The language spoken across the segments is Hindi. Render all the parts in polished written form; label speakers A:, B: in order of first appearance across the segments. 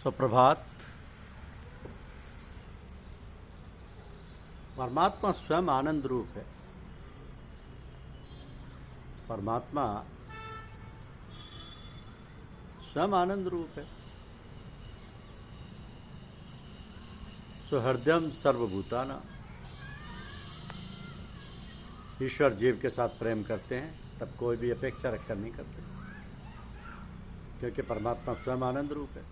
A: सुप्रभात। परमात्मा स्वयं आनंद रूप है। परमात्मा स्वयं आनंद रूप है। सुहृदयम सर्वभूताना। ईश्वर जीव के साथ प्रेम करते हैं तब कोई भी अपेक्षा रखकर नहीं करते, क्योंकि परमात्मा स्वयं आनंद रूप है।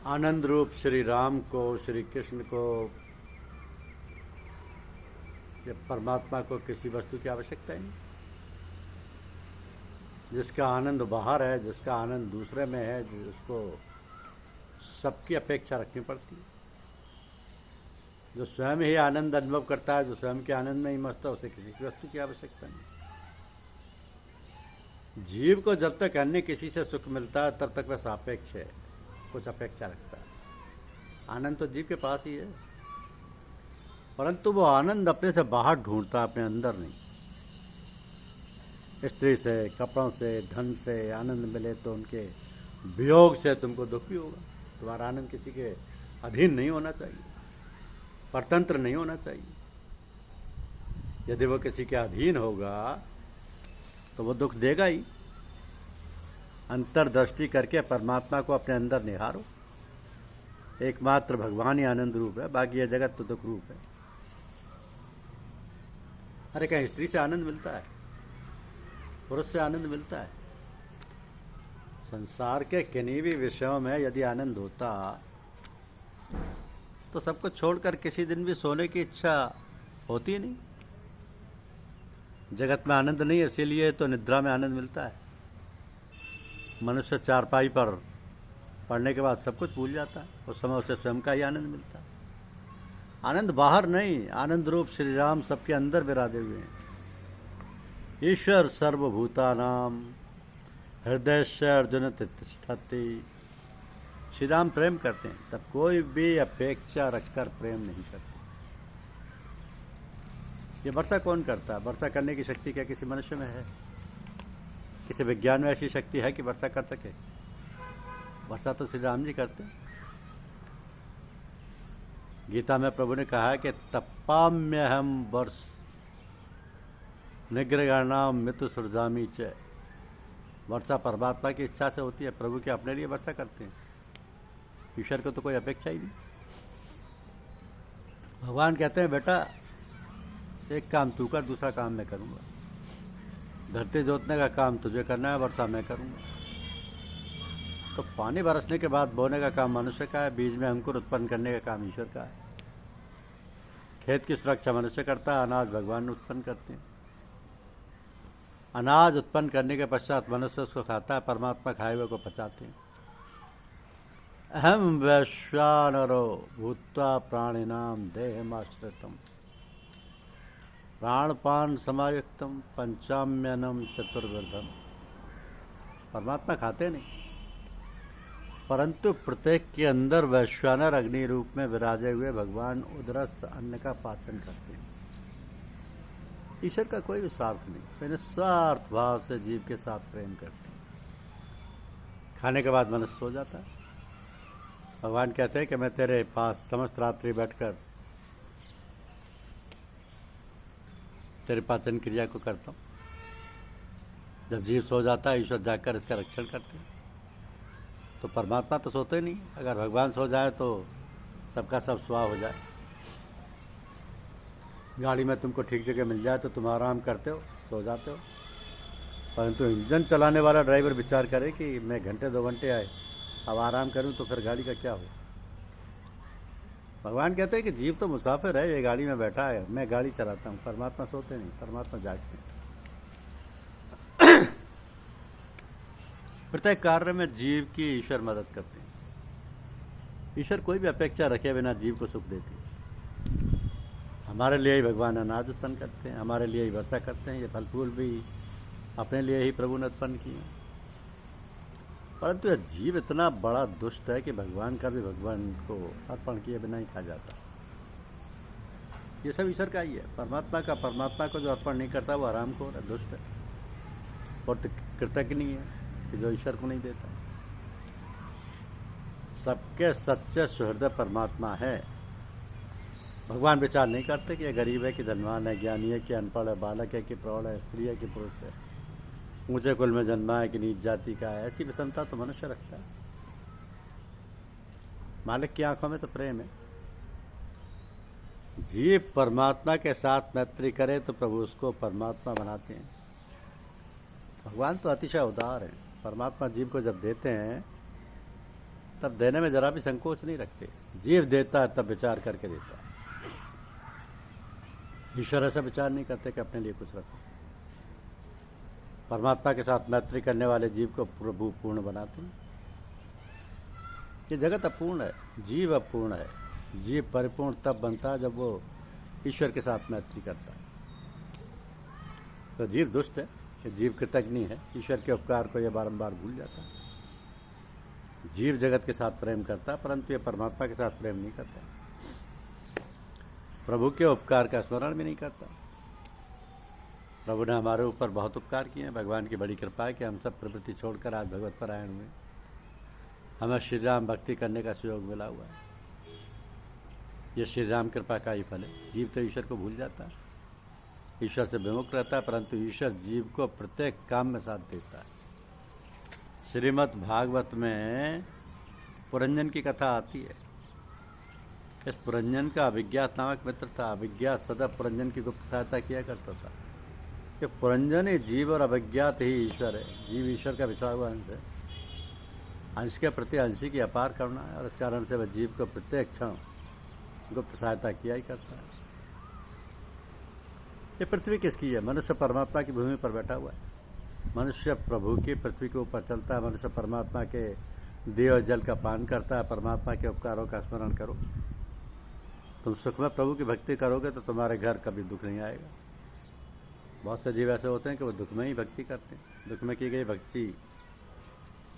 A: आनंद रूप श्री राम को, श्री कृष्ण को, या परमात्मा को किसी वस्तु की आवश्यकता ही नहीं। जिसका आनंद बाहर है, जिसका आनंद दूसरे में है, जिसको सबकी अपेक्षा रखनी पड़ती है। जो स्वयं ही आनंद अनुभव करता है, जो स्वयं के आनंद में ही मस्त है, उसे किसी की वस्तु की आवश्यकता नहीं। जीव को जब तक अन्य किसी से सुख मिलता है तब तक वह सापेक्ष है, कुछ अपेक्षा रखता है। आनंद तो जीव के पास ही है, परंतु वो आनंद अपने से बाहर ढूंढता है, अपने अंदर नहीं। स्त्री से, कपड़ों से, धन से आनंद मिले तो उनके वियोग से तुमको दुख भी होगा। तुम्हारा आनंद किसी के अधीन नहीं होना चाहिए, परतंत्र नहीं होना चाहिए। यदि वो किसी के अधीन होगा तो वो दुख देगा ही। अंतर्दृष्टि करके परमात्मा को अपने अंदर निहारो। एकमात्र भगवान ही आनंद रूप है, बाकी यह जगत तो दुख रूप है। अरे कहीं स्त्री से आनंद मिलता है, पुरुष से आनंद मिलता है? संसार के किन्हीं भी विषयों में यदि आनंद होता तो सबको छोड़कर किसी दिन भी सोने की इच्छा होती नहीं। जगत में आनंद नहीं, इसीलिए तो निद्रा में आनंद मिलता है। मनुष्य चारपाई पर पढ़ने के बाद सब कुछ भूल जाता है, उस समय उसे स्वयं का ही आनंद मिलता है। आनंद बाहर नहीं, आनंद रूप श्री राम सबके अंदर विराजे हुए हैं। ईश्वर सर्वभूतानाम हृदय से अर्जुन तिष्ठति। श्री राम प्रेम करते हैं तब कोई भी अपेक्षा रखकर प्रेम नहीं करते। ये वर्षा कौन करता है? वर्षा करने की शक्ति क्या किसी मनुष्य में है? किसी विज्ञान में ऐसी शक्ति है कि वर्षा कर सके? वर्षा तो श्री राम जी करते हैं। गीता में प्रभु ने कहा है कि तपाम्यहम वर्ष निग्रहणाम मितु सृजामी च। वर्षा परमात्मा की इच्छा से होती है, प्रभु के अपने लिए वर्षा करते हैं। ईश्वर को तो कोई अपेक्षा ही नहीं। भगवान कहते हैं बेटा एक काम तू कर, दूसरा काम मैं करूंगा। धरती जोतने का काम तुझे करना है, वर्षा मैं करूंगा। तो पानी बरसने के बाद बोने का काम मनुष्य का है, बीज में अंकुर उत्पन्न करने का काम ईश्वर का है। खेत की सुरक्षा मनुष्य करता है, अनाज भगवान उत्पन्न करते हैं। अनाज उत्पन्न करने के पश्चात मनुष्य उसको खाता है, परमात्मा खाए हुए को पचाते हैं। अहम वैश्वानरो भूत्वा प्राणिनाम देहमाश्रितम प्राणपान समायुक्तम पंचाम्यनम चतुर्विधम। परमात्मा खाते नहीं, परंतु प्रत्येक के अंदर वैश्वानर अग्नि रूप में विराजे हुए भगवान उदरस्थ अन्न का पाचन करते हैं। ईश्वर का कोई भी स्वार्थ नहीं, वे निस्वार्थ भाव से जीव के साथ प्रेम करते हैं। खाने के बाद मनुष्य सो जाता है। भगवान कहते हैं कि मैं तेरे पास समस्त रात्रि बैठकर तेरे पाचन क्रिया को करता हूँ। जब जीव सो जाता है, ईश्वर जाकर इसका रक्षण करते हैं। तो परमात्मा तो सोते नहीं। अगर भगवान सो जाए तो सबका सब स्वाह हो जाए। गाड़ी में तुमको ठीक जगह मिल जाए तो तुम आराम करते हो, सो जाते हो, परंतु इंजन चलाने वाला ड्राइवर विचार करे कि मैं घंटे 2 घंटे आए, अब आराम करूं तो फिर गाड़ी का क्या हो। भगवान कहते हैं कि जीव तो मुसाफिर है, ये गाड़ी में बैठा है, मैं गाड़ी चलाता हूँ। परमात्मा सोते नहीं, परमात्मा जागते हैं। प्रत्येक कार्य में जीव की ईश्वर मदद करते हैं। ईश्वर कोई भी अपेक्षा रखे बिना जीव को सुख देती है। हमारे लिए ही भगवान अनाज उत्पन्न करते हैं, हमारे लिए ही वर्षा करते हैं। ये फल फूल भी अपने लिए ही प्रभु ने उत्पन्न किए। परंतु यह जीव इतना बड़ा दुष्ट है कि भगवान का भी भगवान को अर्पण किए बिना ही खा जाता है। ये सब ईश्वर का ही है। परमात्मा को जो अर्पण नहीं करता वो हरामखोर है, दुष्ट है और कृतज्ञ नहीं है कि जो ईश्वर को नहीं देता। सबके सच्चे सुहृदय परमात्मा है। भगवान विचार नहीं करते कि ये गरीब है कि धनवान है, ज्ञानी है कि अनपढ़ है, बालक है कि प्रौढ़ है, स्त्री है कि पुरुष है, ऊंचे कुल में जन्मा है कि नीच जाति का है। ऐसी विषमता तो मनुष्य रखता है। मालिक की आंखों में तो प्रेम है। जीव परमात्मा के साथ मैत्री करे तो प्रभु उसको परमात्मा बनाते हैं। भगवान तो अतिशय उदार है। परमात्मा जीव को जब देते हैं तब देने में जरा भी संकोच नहीं रखते। जीव देता है तब विचार करके देता है। ईश्वर ऐसा विचार नहीं करते कि अपने लिए कुछ रखो। परमात्मा के साथ मैत्री करने वाले जीव को प्रभु पूर्ण बनाते हैं। ये जगत अपूर्ण है, जीव अपूर्ण है। जीव परिपूर्ण तब बनता है जब वो ईश्वर के साथ मैत्री करता है। तो जीव दुष्ट है, जीव कृतज्ञ है, ईश्वर के उपकार को ये बारंबार भूल जाता है। जीव जगत के साथ प्रेम करता है, परंतु ये परमात्मा के साथ प्रेम नहीं करता। प्रभु के उपकार का स्मरण भी नहीं करता। प्रभु ने हमारे ऊपर बहुत उपकार किए हैं। भगवान की बड़ी कृपा है कि हम सब प्रवृत्ति छोड़कर आज भगवत परायण हुए। हमें श्री राम भक्ति करने का सुयोग मिला हुआ है। ये श्री राम कृपा का ही फल है। जीव तो ईश्वर को भूल जाता है, ईश्वर से विमुख रहता है, परंतु ईश्वर जीव को प्रत्येक काम में साथ देता है। श्रीमद् भागवत में पुरंजन की कथा आती है। इस पुरंजन का अभिज्ञात नामक मित्र था। अभिज्ञात सदा पुरंजन की गुप्त सहायता किया करता था। कि पुरंजन ही जीव और अभिज्ञात ही ईश्वर है। जीव ईश्वर का बिछा हुआ अंश है। अंश के प्रति अंशी की अपार करुणा है और इस कारण से वह जीव को प्रत्येक क्षण गुप्त सहायता किया ही करता है। ये पृथ्वी किसकी है? मनुष्य परमात्मा की भूमि पर बैठा हुआ है। मनुष्य प्रभु की पृथ्वी के ऊपर चलता है। मनुष्य परमात्मा के दिए और जल का पान करता है। परमात्मा के उपकारों का स्मरण करो। तुम सुख में प्रभु की भक्ति करोगे तो तुम्हारे घर कभी दुख नहीं आएगा। बहुत से जीव ऐसे होते हैं कि वो दुख में ही भक्ति करते हैं। दुख में की गई भक्ति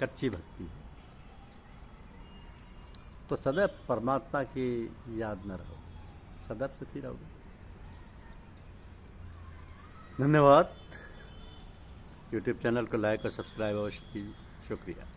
A: कच्ची भक्ति है। तो सदैव परमात्मा की याद में रहो, सदैव सुखी रहोगे। धन्यवाद। यूट्यूब चैनल को लाइक और सब्सक्राइब अवश्य कीजिए। शुक्रिया।